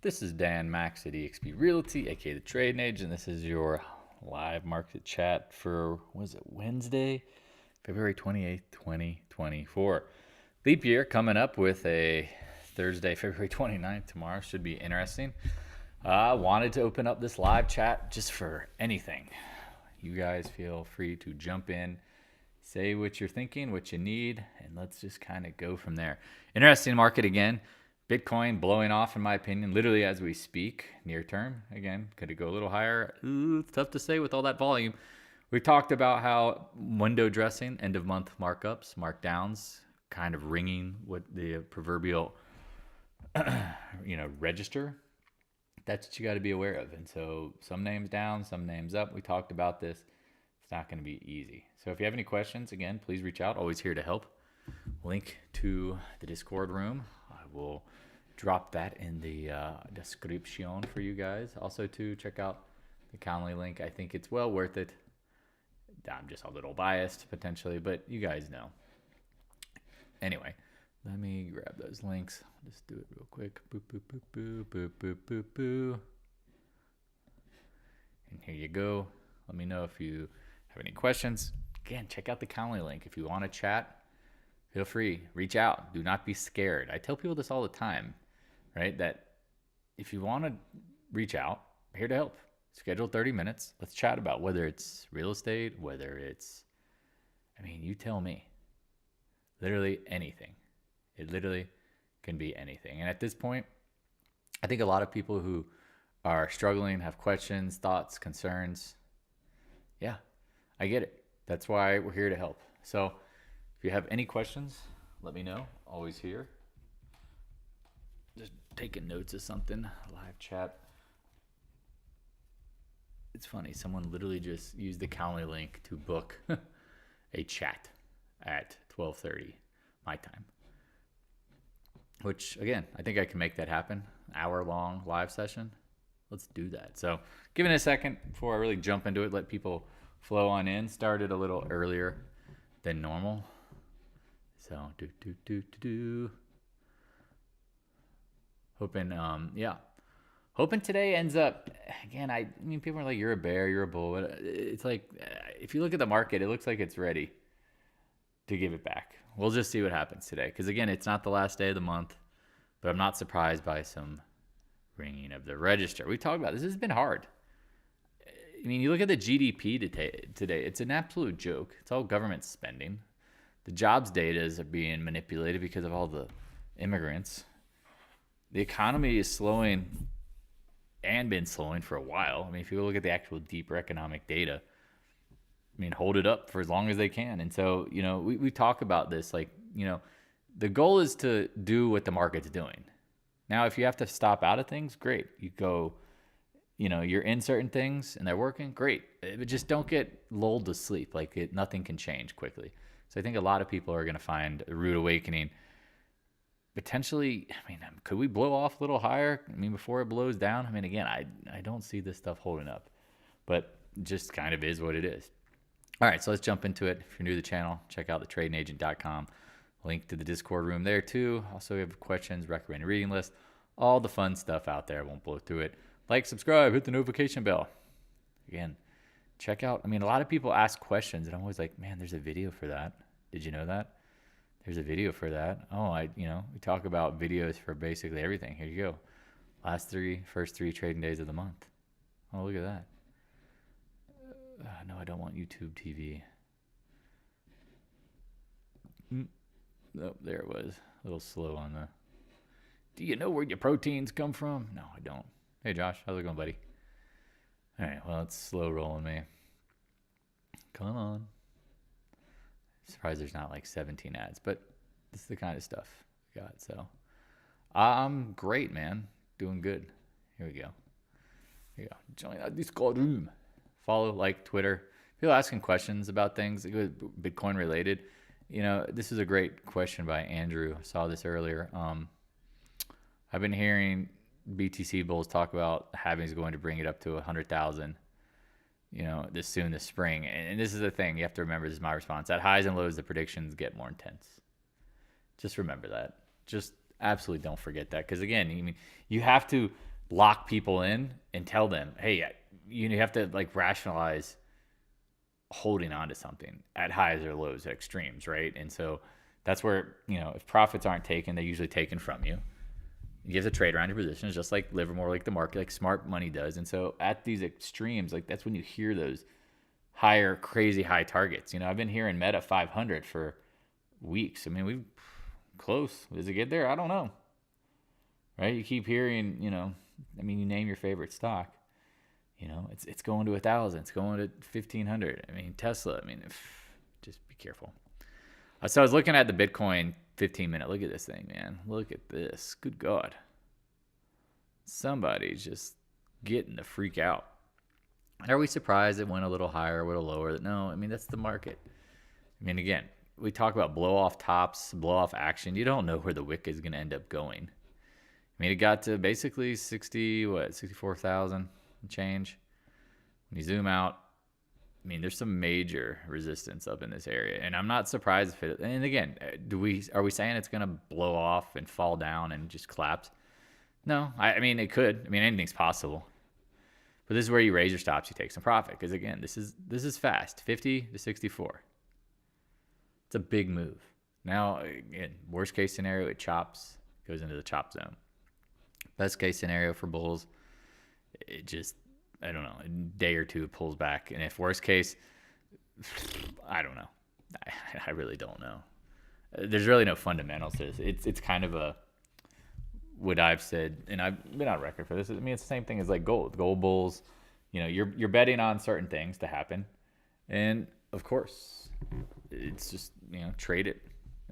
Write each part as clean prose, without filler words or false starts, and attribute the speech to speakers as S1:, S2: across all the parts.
S1: This is Dan Max at eXp Realty, aka the Trading Age, and this is your live market chat for, was it Wednesday, February 28th, 2024. Leap year coming up with a Thursday, February 29th tomorrow. Should be interesting. I wanted to open up this live chat just for anything. You guys feel free to jump in, say what you're thinking, what you need, and let's just kind of go from there. Interesting market again. Bitcoin blowing off, in my opinion, literally as we speak, near term. Again, could it go a little higher? Ooh, it's tough to say with all that volume. We talked about how window dressing, end of month markups, markdowns, kind of ringing what the proverbial, register. That's what you got to be aware of. And so some names down, some names up. We talked about this. It's not going to be easy. So if you have any questions, again, please reach out. Always here to help. Link to the Discord room. I will drop that in the description for you guys. Also to check out the Coulling link. I think it's well worth it. I'm just a little biased potentially, but you guys know. Anyway, let me grab those links. I'll just do it real quick. Boop, boop, boop, boop, boop, boop, boop, boop. And here you go. Let me know if you have any questions. Again, check out the Coulling link. If you want to chat, feel free. Reach out. Do not be scared. I tell people this all the time, right? That if you want to reach out, I'm here to help. Schedule 30 minutes. Let's chat about whether it's real estate, whether it's, you tell me. Literally anything. It literally can be anything. And at this point, I think a lot of people who are struggling, have questions, thoughts, concerns. Yeah, I get it. That's why we're here to help. So if you have any questions, let me know. Always here. Just taking notes of something. Live chat. It's funny. Someone literally just used the Coulling link to book a chat at 12:30 my time. Which, again, I think I can make that happen. Hour-long live session. Let's do that. So give it a second before I really jump into it. Let people flow on in. Started a little earlier than normal. So, hoping, Hoping today ends up, again, people are like, you're a bear, you're a bull. But it's like, if you look at the market, it looks like it's ready to give it back. We'll just see what happens today. Because, again, it's not the last day of the month. But I'm not surprised by some ringing of the register. We talked about this. This has been hard. You look at the GDP today. It's an absolute joke. It's all government spending. The jobs data is being manipulated because of all the immigrants. The economy is slowing and been slowing for a while. If you look at the actual deeper economic data, hold it up for as long as they can. And so, we talk about this, the goal is to do what the market's doing. Now, if you have to stop out of things, great. You go, you're in certain things and they're working, great. But just don't get lulled to sleep. Nothing can change quickly. So I think a lot of people are going to find a rude awakening. Potentially, could we blow off a little higher? Before it blows down? Again, I don't see this stuff holding up, but just kind of is what it is. All right, so let's jump into it. If you're new to the channel, check out thetradingagent.com. Link to the Discord room there too. Also, if you have questions, recommended reading list, all the fun stuff out there. I won't blow through it. Like, subscribe, hit the notification bell. Again, check out, a lot of people ask questions and I'm always like, man, there's a video for that. Did you know that? There's a video for that. Oh, we talk about videos for basically everything. Here you go. First three trading days of the month. Oh, look at that. No, I don't want YouTube TV. Oh, there it was. A little slow on the. Do you know where your proteins come from? No, I don't. Hey, Josh. How's it going, buddy? All right. Well, it's slow rolling me. Come on. Surprised there's not 17 ads, but this is the kind of stuff we got. So I'm great, man. Doing good. Here we go. Join our Discord room. Follow, Twitter. People asking questions about things Bitcoin related. This is a great question by Andrew. I saw this earlier. I've been hearing BTC bulls talk about halvings going to bring it up to 100,000. This spring. And this is the thing. You have to remember, this is my response. At highs and lows, the predictions get more intense. Just remember that. Just absolutely don't forget that. Because, again, you have to lock people in and tell them, hey, you have to like rationalize holding on to something at highs or lows, at extremes, right? And so that's where, if profits aren't taken, they're usually taken from you. You have to trade around your positions, just like Livermore, like the market, like smart money does. And so at these extremes, like that's when you hear those higher, crazy high targets. I've been hearing Meta 500 for weeks. I mean, we've close. Does it get there? I don't know. Right? You keep hearing, you name your favorite stock. It's going to 1,000. It's going to 1,500. I mean, Tesla. Just be careful. So I was looking at the Bitcoin 15-minute. Look at this thing, man. Look at this. Good God. Somebody's just getting the freak out. Are we surprised it went a little higher, a little lower? No, that's the market. Again, we talk about blow-off tops, blow-off action. You don't know where the wick is going to end up going. It got to basically 64,000 change. When you zoom out, there's some major resistance up in this area, and I'm not surprised if it. And again, are we saying it's going to blow off and fall down and just collapse? No, it could. Anything's possible. But this is where you raise your stops, you take some profit, because again, this is fast, 50 to 64. It's a big move. Now, again, worst case scenario, it chops, goes into the chop zone. Best case scenario for bulls, it just, I don't know, a day or two pulls back. And if worst case, I don't know. I really don't know. There's really no fundamentals to this. It's kind of what I've said, and I've been on record for this. It's the same thing as like gold. Gold bulls, you're betting on certain things to happen. And of course, it's just, trade it.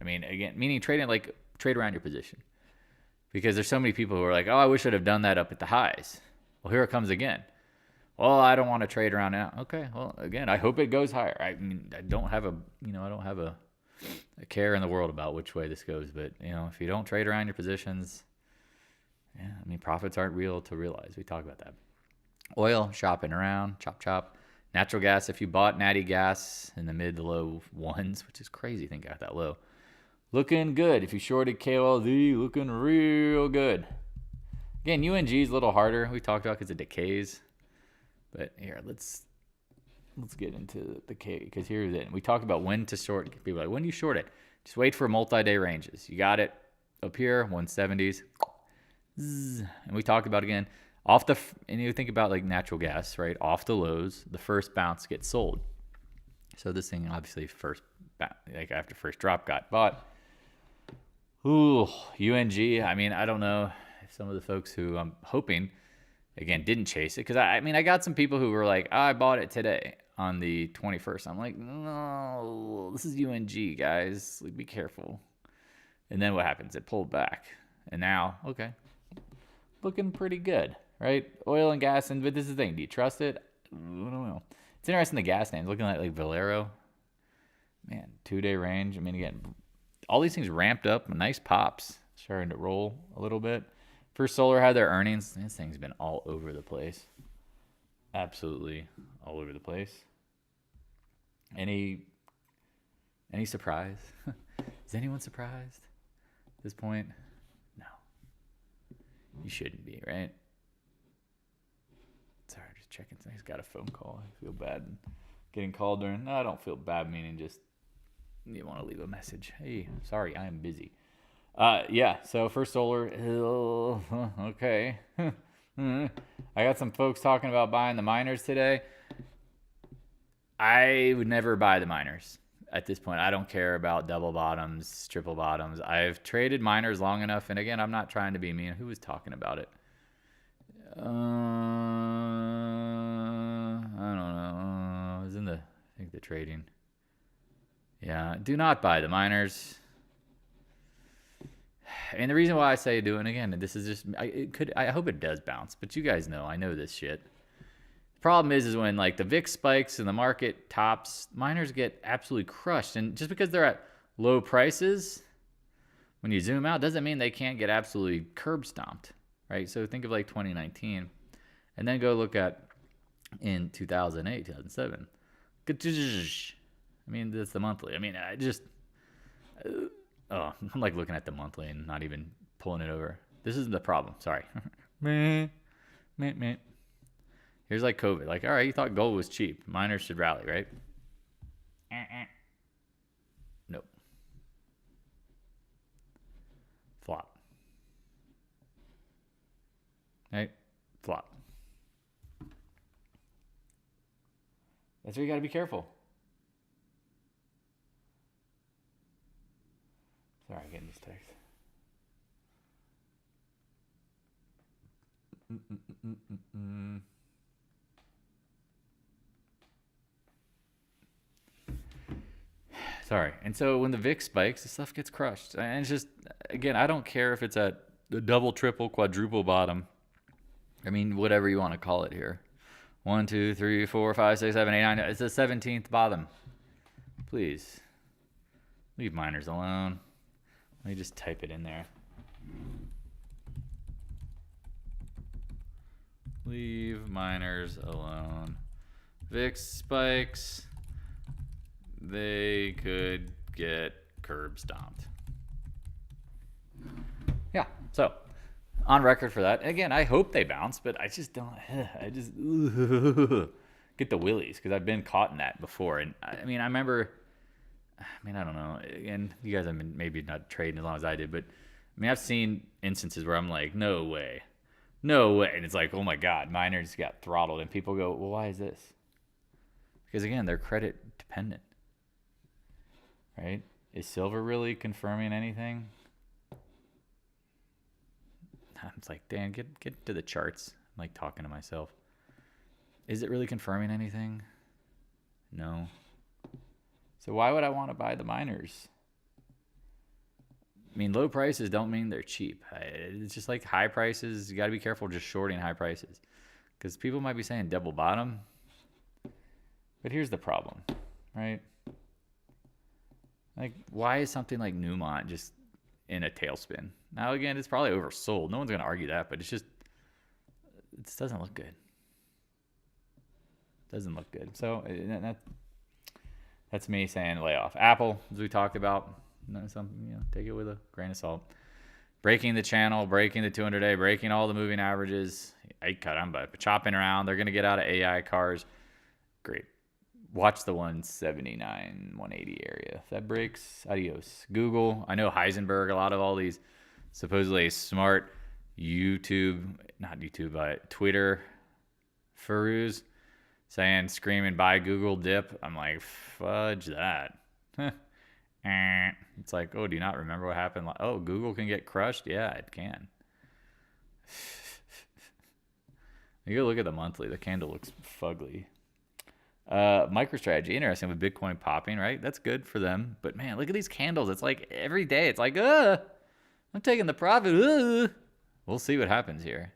S1: Again, meaning trade around your position. Because there's so many people who are like, oh, I wish I'd have done that up at the highs. Well, here it comes again. Well, I don't want to trade around now. Okay, well, again, I hope it goes higher. I don't have a care in the world about which way this goes. But, if you don't trade around your positions, profits aren't real to realize. We talk about that. Oil, shopping around, chop. Natural gas, if you bought natty gas in the mid to low ones, which is crazy, think got that low. Looking good. If you shorted KOLD, looking real good. Again, UNG is a little harder. We talked about because it decays. But here, let's get into the K, because here's it. We talked about when to short. People are like, when do you short it? Just wait for multi-day ranges. You got it up here, 170s. And we talked about, again, and you think about like natural gas, right? Off the lows, the first bounce gets sold. So this thing obviously after first drop got bought. Ooh, UNG. I don't know if some of the folks who I'm hoping, again, didn't chase it. Because I got some people who were like, I bought it today on the 21st. I'm like, no, this is UNG, guys. Like, be careful. And then what happens? It pulled back. And now, okay, looking pretty good, right? Oil and gas. But this is the thing. Do you trust it? I don't know. It's interesting, the gas names. Looking at like Valero. Man, 2-day range. Again, all these things ramped up. Nice pops. Starting to roll a little bit. First Solar had their earnings. This thing's been all over the place. Absolutely all over the place. Any surprise? Is anyone surprised at this point? No. You shouldn't be, right? Sorry, just checking. He's got a phone call. I feel bad getting called during. No, I don't feel bad, meaning just you want to leave a message. Hey, sorry, I am busy. So First Solar, okay. I got some folks talking about buying the miners today. I would never buy the miners at this point. I don't care about double bottoms, triple bottoms. I've traded miners long enough, and again, I'm not trying to be mean. Who was talking about it? I don't know. It was in the trading. Yeah, do not buy the miners. And the reason why I say do it, and again, this is just, I hope it does bounce, but you guys know, I know this shit. The problem is when like the VIX spikes and the market tops, miners get absolutely crushed. And just because they're at low prices, when you zoom out, doesn't mean they can't get absolutely curb stomped, right? So think of like 2019, and then go look at in 2008, 2007. That's the monthly. I'm like looking at the monthly and not even pulling it over. This is the problem. Sorry. Meh, meh. Here's like COVID. Like, all right, you thought gold was cheap. Miners should rally, right? Nope. Flop. Right? Flop. That's where you got to be careful. Sorry, getting these texts. Sorry. And so when the VIX spikes, the stuff gets crushed. And it's just, again, I don't care if it's at the double, triple, quadruple bottom. I mean, whatever you want to call it here. 1, 2, 3, 4, 5, 6, 7, 8, 9. It's the 17th bottom. Please. Leave miners alone. Let me just type it in there. Leave miners alone. VIX spikes. They could get curb stomped. Yeah, so on record for that. Again, I hope they bounce, but I just don't. I just get the willies because I've been caught in that before. And I mean, I remember. I mean, I don't know. Again, you guys have been maybe not trading as long as I did, but I mean, I've seen instances where I'm like, no way. And it's like, oh my God, miners got throttled. And people go, well, why is this? Because again, they're credit dependent. Right? Is silver really confirming anything? I'm like, Dan, get to the charts. I'm like talking to myself. Is it really confirming anything? No. So why would I want to buy the miners? I mean, low prices don't mean they're cheap. It's just like high prices. You got to be careful just shorting high prices. Because people might be saying double bottom. But here's the problem, right? Like, why is something like Newmont just in a tailspin? Now, again, it's probably oversold. No one's going to argue that, but it's just, it just doesn't look good. Doesn't look good. So that's me saying lay off. Apple, as we talked about, take it with a grain of salt. Breaking the channel, breaking the 200-day, breaking all the moving averages. I cut them, but chopping around. They're going to get out of AI cars. Great. Watch the 179, 180 area. If that breaks, adios. Google, I know Heisenberg, a lot of all these supposedly smart Twitter furus saying, screaming, buy Google dip. I'm like, fudge that. It's like, oh, do you not remember what happened? Oh, Google can get crushed? Yeah, it can. You go look at the monthly. The candle looks fugly. MicroStrategy, interesting with Bitcoin popping, right? That's good for them. But man, look at these candles. It's like every day. It's like, I'm taking the profit. We'll see what happens here.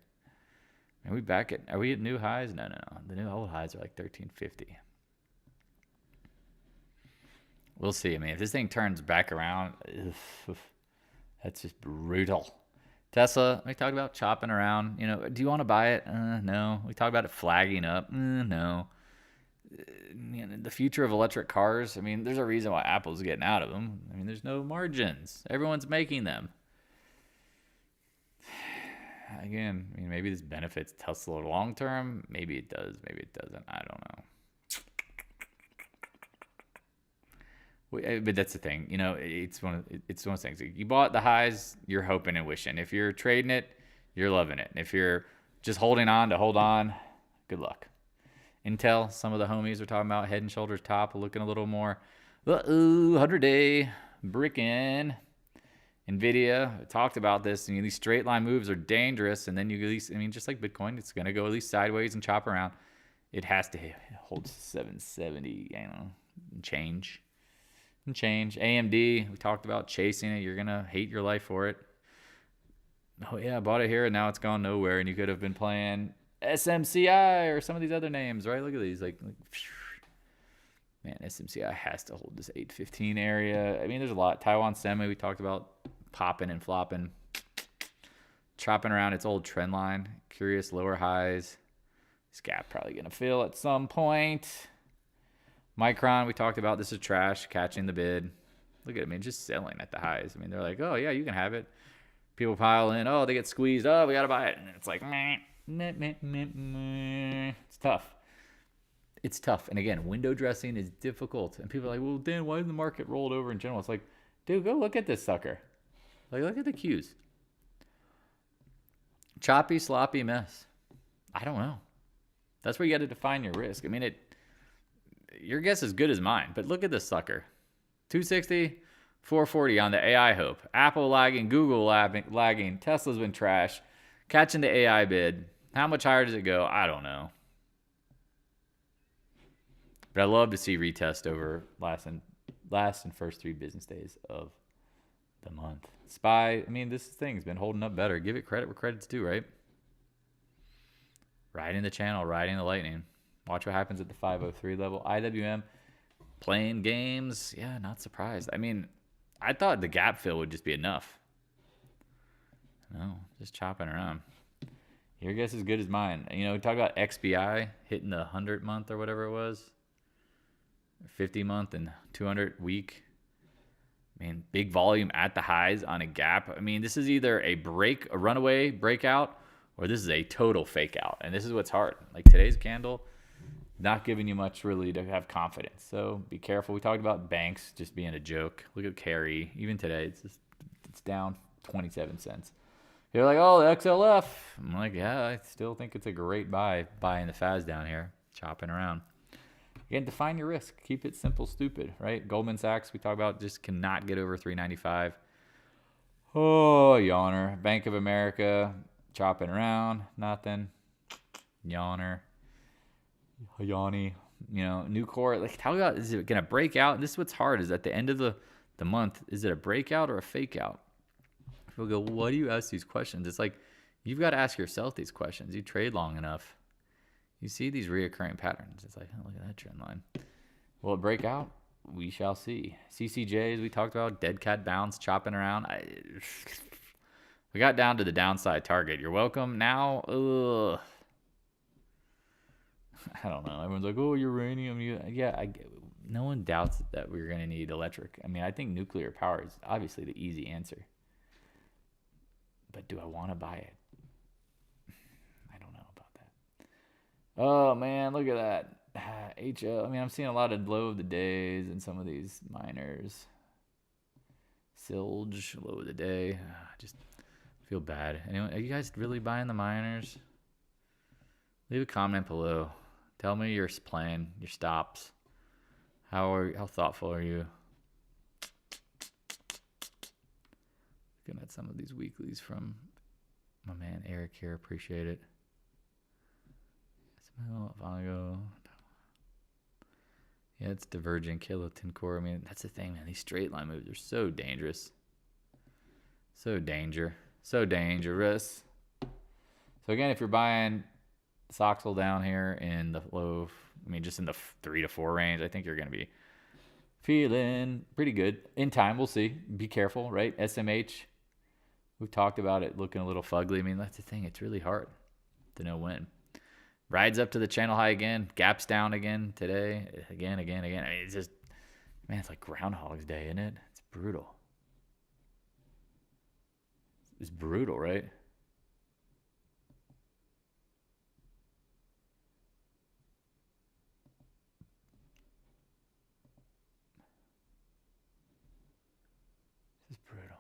S1: Are we at new highs? No. The new old highs are like 1350. We'll see. I mean, if this thing turns back around, that's just brutal. Tesla, we talked about chopping around. Do you want to buy it? No. We talked about it flagging up. No. The future of electric cars, I mean, there's a reason why Apple's getting out of them. I mean, there's no margins. Everyone's making them. Again, I mean, maybe this benefits Tesla long term. Maybe it does. Maybe it doesn't. I don't know. But that's the thing. It's one of those things. You bought the highs, you're hoping and wishing. If you're trading it, you're loving it. And if you're just holding on to hold on, good luck. Intel, some of the homies are talking about head and shoulders top, looking a little more 100-day brickin'. NVIDIA talked about this, and these straight line moves are dangerous. And then you at least, just like Bitcoin, it's going to go at least sideways and chop around. It has to hold 770, and change. AMD, we talked about chasing it. You're going to hate your life for it. Oh, yeah, I bought it here, and now it's gone nowhere. And you could have been playing SMCI or some of these other names, right? Look at these. Man, SMCI has to hold this 815 area. I mean, there's a lot. Taiwan Semi, we talked about popping and flopping. Chopping around its old trend line. Curious lower highs. This gap probably going to fill at some point. Micron, we talked about this is trash, catching the bid. Look at it, just selling at the highs. They're like, oh, yeah, you can have it. People pile in. Oh, they get squeezed. Oh, we got to buy it. And it's like, meh. It's tough. It's tough. And again, window dressing is difficult. And people are like, well, Dan, why did the market roll over in general? It's like, dude, go look at this sucker. Like, look at the cues. Choppy, sloppy mess. I don't know. That's where you got to define your risk. I mean, your guess is good as mine, but look at this sucker. 260, 440 on the AI hope. Apple lagging, Google lagging. Tesla's been trash. Catching the AI bid. How much higher does it go? I don't know. But I love to see retest over last and first 3 business days of the month. SPY, I mean, this thing's been holding up better. Give it credit where credit's due, right? Riding the channel, riding the lightning. Watch what happens at the 503 level. IWM, playing games. Yeah, not surprised. I mean, I thought the gap fill would just be enough. No, just chopping around. Your guess is as good as mine. You know, we talk about XBI hitting the 100-month or whatever it was. 50-month and 200-week. I mean, big volume at the highs on a gap. I mean, this is either a runaway breakout, or this is a total fake out. And this is what's hard. Like today's candle, not giving you much really to have confidence. So be careful. We talked about banks just being a joke. Look at carry. Even today, it's down 27 cents. You're like, oh, the XLF. I'm like, yeah, I still think it's a great buy. Buying the FAS down here, chopping around. Again, define your risk. Keep it simple, stupid, right? Goldman Sachs, we talk about, just cannot get over 395. Oh, yawner. Bank of America, chopping around, nothing. Yawner. Yawny. You know, Nucor. Like, talk about, is it going to break out? This is what's hard, is at the end of the month, is it a breakout or a fake out? People go, why do you ask these questions? It's like, you've got to ask yourself these questions. You trade long enough. You see these reoccurring patterns. It's like, oh, look at that trend line. Will it break out? We shall see. CCJs, we talked about, dead cat bounce, chopping around. We got down to the downside target. You're welcome. Now, I don't know. Everyone's like, oh, uranium. No one doubts that we're going to need electric. I mean, I think nuclear power is obviously the easy answer. But do I want to buy it? I don't know about that. Oh, man, look at that. HL. I mean, I'm seeing a lot of low of the days in some of these miners. Silge, low of the day. Just feel bad. Anyone, are you guys really buying the miners? Leave a comment below. Tell me your plan, your stops. How thoughtful are you? Looking at some of these weeklies from my man Eric here. Appreciate it. Yeah, it's divergent kiloton core. I mean, that's the thing, man. These straight line moves are so dangerous. So dangerous. So again, if you're buying Soxel down here in the low, I mean, just in the 3 to 4 range, I think you're going to be feeling pretty good. In time, we'll see. Be careful, right? SMH, we've talked about it looking a little fugly. I mean, that's the thing. It's really hard to know when. Rides up to the channel high again. Gaps down again today. Again. I mean, it's just, man, it's like Groundhog's Day, isn't it? It's brutal. It's brutal, right? This is brutal.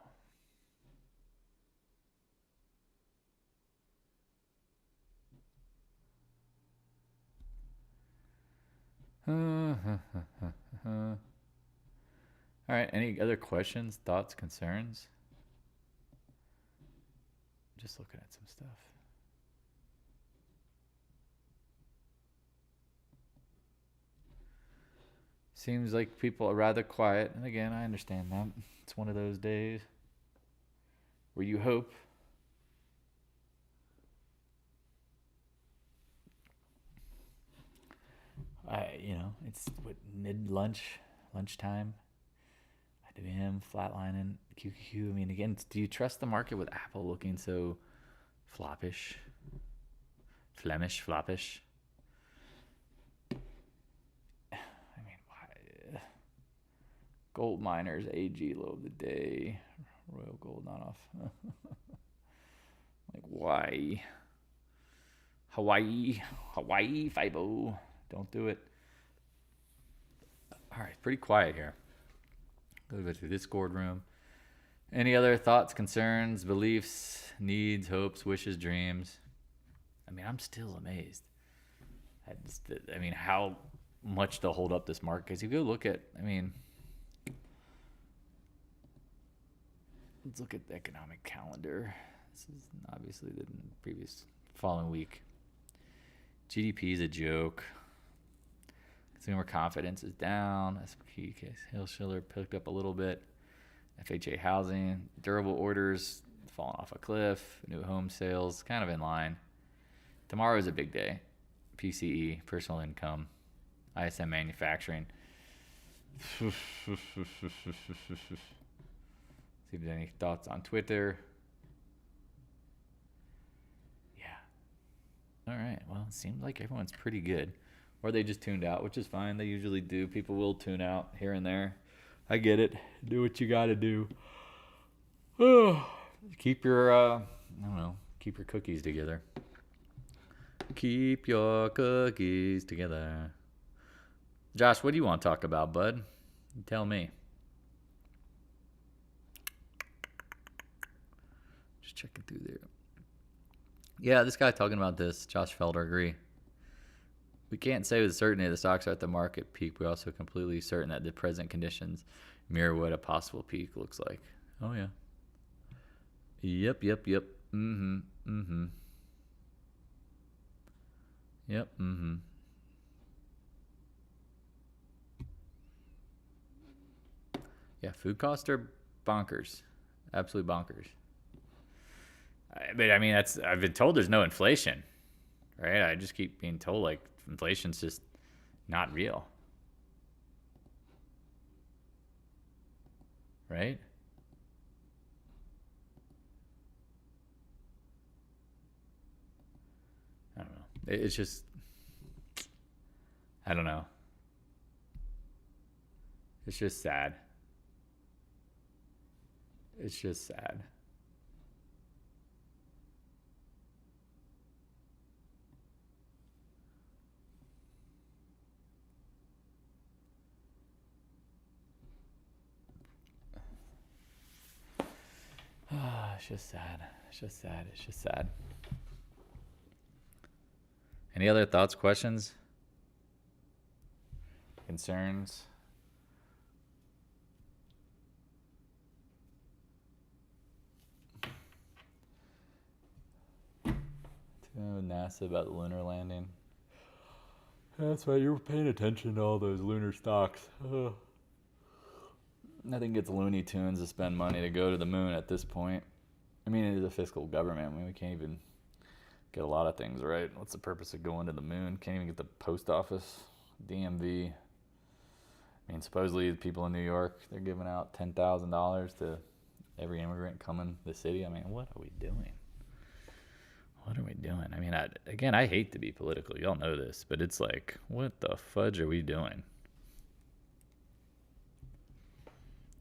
S1: All right, any other questions, thoughts, concerns? Just looking at some stuff. Seems like people are rather quiet. And again, I understand that. It's one of those days where you hope. It's what, lunchtime. IWM flatlining, QQQ. I mean, again, do you trust the market with Apple looking so floppish? Flemish, floppish? I mean, why? Gold miners, AG low of the day. Royal Gold not off. Like, why? Hawaii 5-0. Don't do it. All right, pretty quiet here. Go to the Discord room. Any other thoughts, concerns, beliefs, needs, hopes, wishes, dreams? I mean, I'm still amazed. I mean, how much they'll hold up this market. Because if you go look at, I mean, let's look at the economic calendar. This is obviously the previous following week. GDP is a joke. Consumer confidence is down. S&P Hill-Schiller picked up a little bit. FHA housing, durable orders falling off a cliff. New home sales kind of in line. Tomorrow is a big day. PCE, personal income, ISM manufacturing. See if there's any thoughts on Twitter. Yeah. All right. Well, it seems like everyone's pretty good. Or they just tuned out, which is fine. They usually do. People will tune out here and there. I get it. Do what you got to do. Keep your, keep your cookies together. Keep your cookies together. Josh, what do you want to talk about, bud? You tell me. Just checking through there. Yeah, this guy talking about this, Josh Felder, agree. We can't say with certainty the stocks are at the market peak. We're also completely certain that the present conditions mirror what a possible peak looks like. Oh, yeah. Yep. Mm-hmm. Yep, mm-hmm. Yeah, food costs are bonkers. Absolute bonkers. But, I mean, I've been told there's no inflation, right? I just keep being told, like, inflation's just not real. Right? I don't know. It's just, I don't know. It's just sad. It's just sad. It's just sad. It's just sad. It's just sad. Any other thoughts, questions, concerns? NASA about the lunar landing. That's right, you were paying attention to all those lunar stocks. Nothing gets Looney Tunes to spend money to go to the moon at this point. I mean, it is a fiscal government. I mean, we can't even get a lot of things right. What's the purpose of going to the moon? Can't even get the post office, DMV. I mean, supposedly the people in New York, they're giving out $10,000 to every immigrant coming to the city. I mean, what are we doing? What are we doing? I mean, I hate to be political. Y'all know this, but it's like, what the fudge are we doing?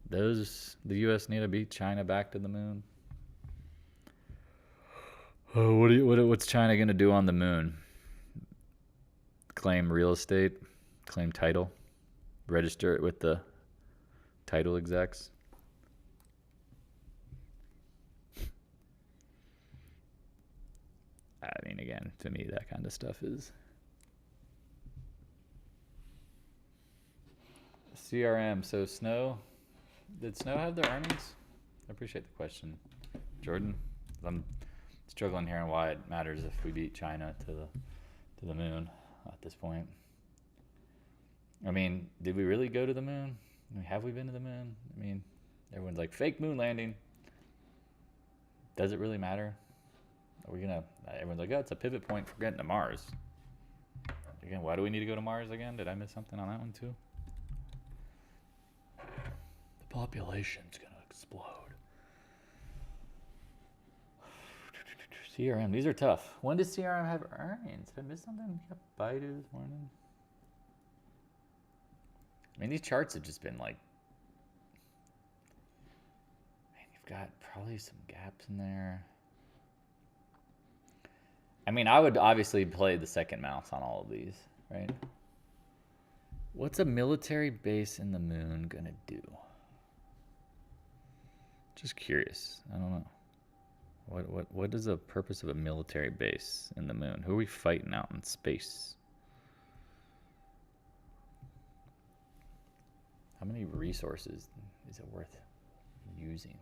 S1: The U.S. need to beat China back to the moon. Oh, what's China gonna do on the moon? Claim real estate, claim title, register it with the title execs. I mean, again, to me, that kind of stuff is CRM. So did Snow have their earnings? I appreciate the question, Jordan. I'm struggling here on why it matters if we beat China to the moon at this point. I mean, did we really go to the moon? I mean, have we been to the moon? I mean, everyone's like, fake moon landing. Does it really matter? Everyone's like, oh, it's a pivot point for getting to Mars. Again, why do we need to go to Mars again? Did I miss something on that one too? The population's going to explode. CRM, these are tough. When does CRM have earnings? Did I miss something? Baidu this morning. I mean, these charts have just been like, man, you've got probably some gaps in there. I mean, I would obviously play the second mouse on all of these, right? What's a military base in the moon gonna do? Just curious. I don't know. What is the purpose of a military base in the moon? Who are we fighting out in space? How many resources is it worth using?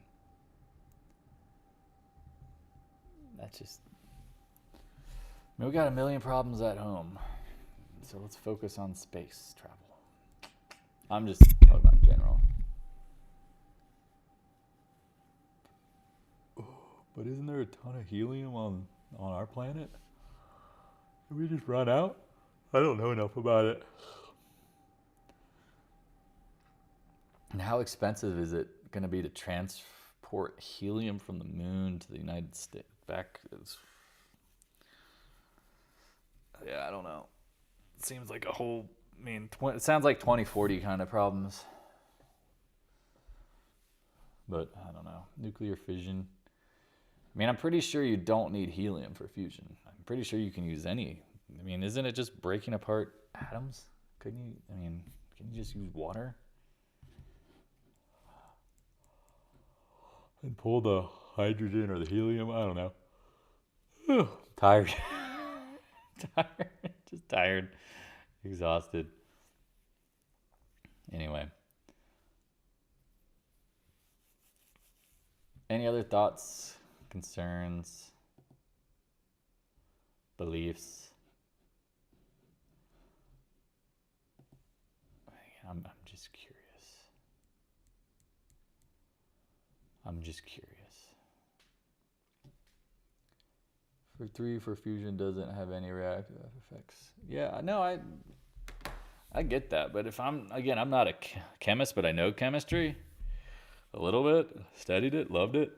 S1: That's just... I mean, we got a million problems at home. So let's focus on space travel. I'm just talking about in general. But isn't there a ton of helium on our planet? Did we just run out? I don't know enough about it. And how expensive is it going to be to transport helium from the moon to the United States? Yeah, I don't know. It seems like a whole... I mean, it sounds like 2040 kind of problems. But I don't know. Nuclear fission. I mean, I'm pretty sure you don't need helium for fusion. I'm pretty sure you can use any. I mean, isn't it just breaking apart atoms? Couldn't you? I mean, can you just use water? And pull the hydrogen or the helium? I don't know. Tired. Just tired. Exhausted. Anyway. Any other thoughts, concerns, beliefs? I'm just curious. I'm just curious. For 3, for fusion doesn't have any reactive effects. Yeah, no, I get that. But if I'm not a chemist, but I know chemistry a little bit, studied it, loved it.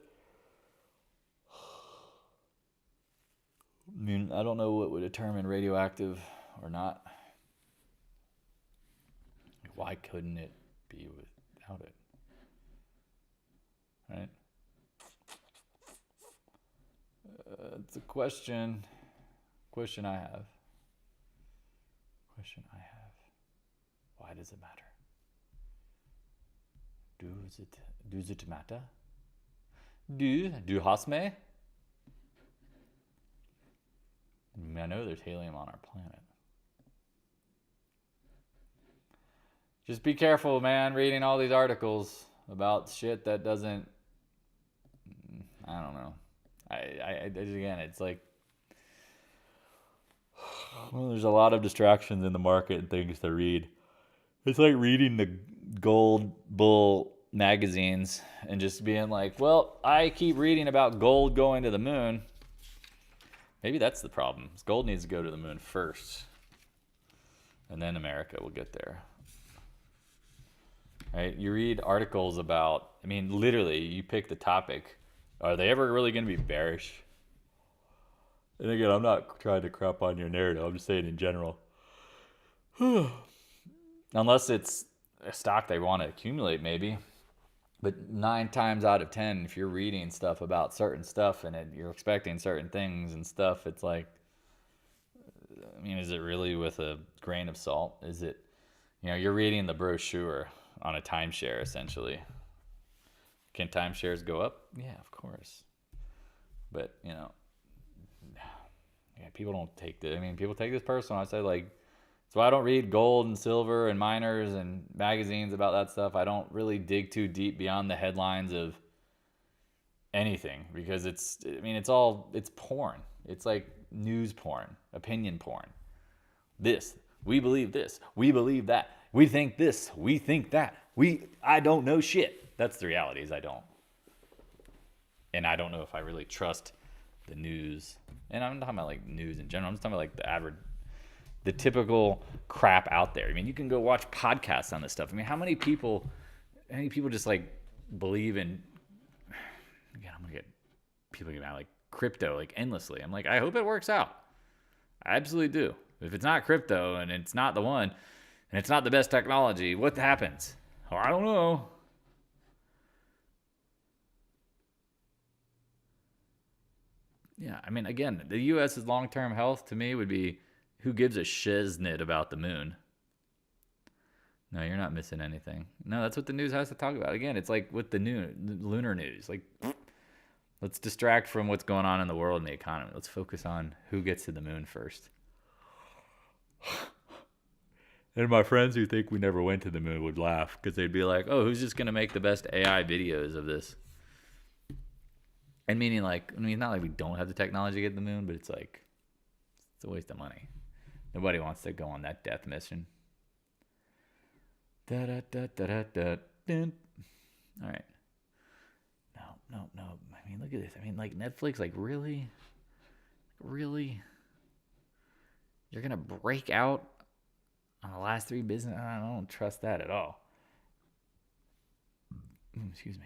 S1: I mean, I don't know what would determine radioactive or not. Why couldn't it be without it? Right? It's a question I have. Why does it matter? Does it matter? Du hast me? I know there's helium on our planet. Just be careful, man, reading all these articles about shit that doesn't... I don't know. Again, it's like... Well, there's a lot of distractions in the market and things to read. It's like reading the gold bull magazines and just being like, well, I keep reading about gold going to the moon. Maybe that's the problem. Gold needs to go to the moon first. And then America will get there. Right? You read articles about, I mean, literally, you pick the topic. Are they ever really going to be bearish? And again, I'm not trying to crap on your narrative. I'm just saying in general. Unless it's a stock they want to accumulate, maybe. But 9 times out of 10, if you're reading stuff about certain stuff and you're expecting certain things and stuff, it's like, I mean, is it really with a grain of salt? Is it, you're reading the brochure on a timeshare, essentially. Can timeshares go up? Yeah, of course. But, people don't take this. I mean, people take this personal. I say, like, that's why I don't read gold and silver and miners and magazines about that stuff. I don't really dig too deep beyond the headlines of anything because it's porn. It's like news porn, opinion porn. We believe this, we believe that, we think this, we think that, I don't know shit. That's the reality is I don't. And I don't know if I really trust the news. And I'm not talking about like news in general. I'm just talking about like the typical crap out there. I mean, you can go watch podcasts on this stuff. I mean, how many people just like believe in, again, I'm going to get people getting out like crypto like endlessly. I'm like, I hope it works out. I absolutely do. If it's not crypto and it's not the one and it's not the best technology, what happens? Oh, I don't know. Yeah, I mean, again, the U.S.'s long-term health to me would be, who gives a shiznit about the moon? No, you're not missing anything. No, that's what the news has to talk about. Again, it's like with the lunar news. Like, let's distract from what's going on in the world and the economy. Let's focus on who gets to the moon first. And my friends who think we never went to the moon would laugh because they'd be like, oh, who's just going to make the best AI videos of this? And meaning, like, I mean, not like we don't have the technology to get to the moon, but it's like, it's a waste of money. Nobody wants to go on that death mission. Da da da da da da. All right. No. I mean, look at this. I mean, like Netflix, like really? You're going to break out on the last 3 business? I don't trust that at all. Excuse me.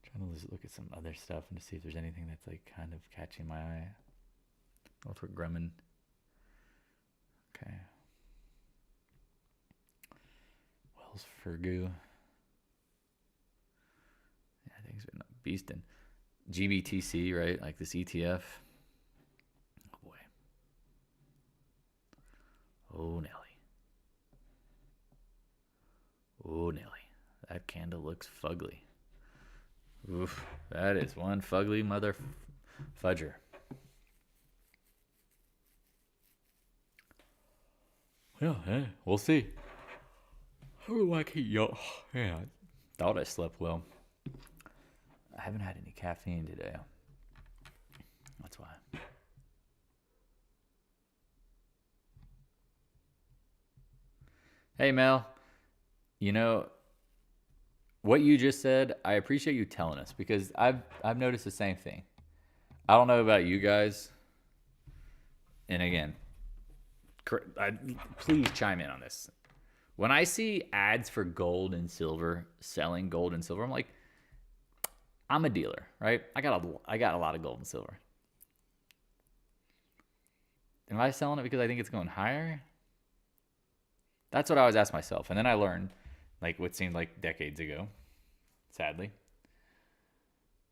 S1: Trying to look at some other stuff and to see if there's anything that's like kind of catching my eye. Northrop Grumman. Okay. Wells Fargo. Yeah, I think it's been beasting. GBTC, right? Like this ETF. Oh boy. Oh Nelly. That candle looks fugly. Oof, that is one fugly mother fudger. Yeah, hey, we'll see. Oh, like yo, yeah. Thought I slept well. I haven't had any caffeine today. That's why. Hey Mel, you know what you just said, I appreciate you telling us because I've noticed the same thing. I don't know about you guys. And again, please chime in on this. When I see ads for gold and silver, selling gold and silver, I'm like, I'm a dealer, right? I got a lot of gold and silver. Am I selling it because I think it's going higher? That's what I always ask myself. And then I learned, like what seemed like decades ago, sadly,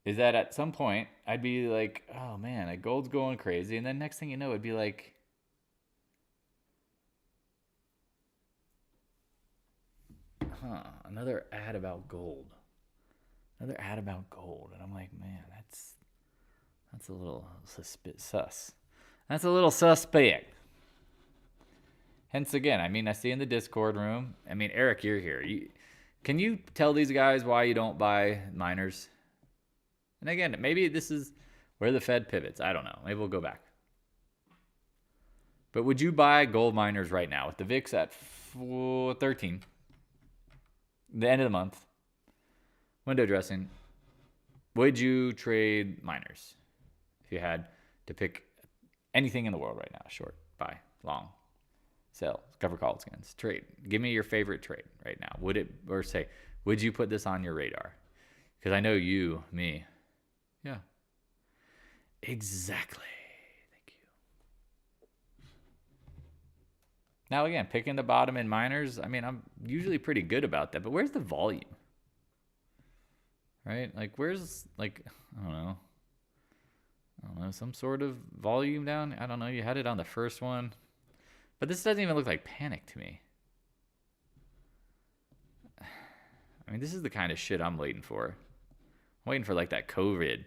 S1: is that at some point I'd be like, oh man, like gold's going crazy. And then next thing you know, it'd be like, another ad about gold. And I'm like, man, that's a little sus. That's a little suspect. Hence, again, I mean, I see in the Discord room. I mean, Eric, you're here. Can you tell these guys why you don't buy miners? And again, maybe this is where the Fed pivots. I don't know. Maybe we'll go back. But would you buy gold miners right now with the VIX at 13? The end of the month. Window dressing. Would you trade miners if you had to pick anything in the world right now? Short, buy, long, sell, cover calls against, trade. Give me your favorite trade right now. Would you put this on your radar? Because I know you, me. Yeah. Exactly. Thank you. Now again, picking the bottom in miners, I mean, I'm usually pretty good about that, but where's the volume? Right? Like where's like, I don't know, some sort of volume down? I don't know. You had it on the first one. But this doesn't even look like panic to me. I mean, this is the kind of shit I'm waiting for. I'm waiting for like that COVID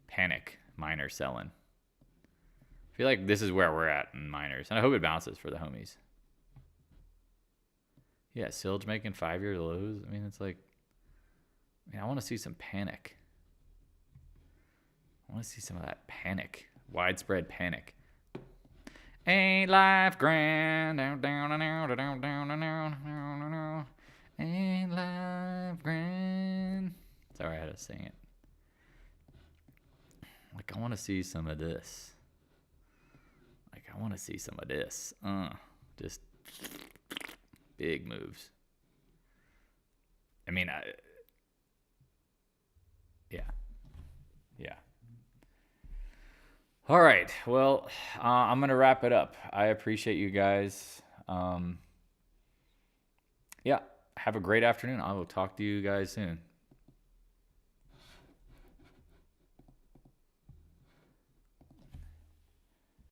S1: panic miner selling. I feel like this is where we're at in miners. And I hope it bounces for the homies. Yeah, Silge making 5-year lows. I mean, it's like, I want to see some panic. I want to see some of that panic. Widespread panic. Ain't life grand? Down, down, down, down, down, down, down, down. Ain't life grand? Sorry, I had to sing it. Like, I want to see some of this. Just big moves. I mean, yeah. All right. Well, I'm going to wrap it up. I appreciate you guys. Yeah. Have a great afternoon. I will talk to you guys soon.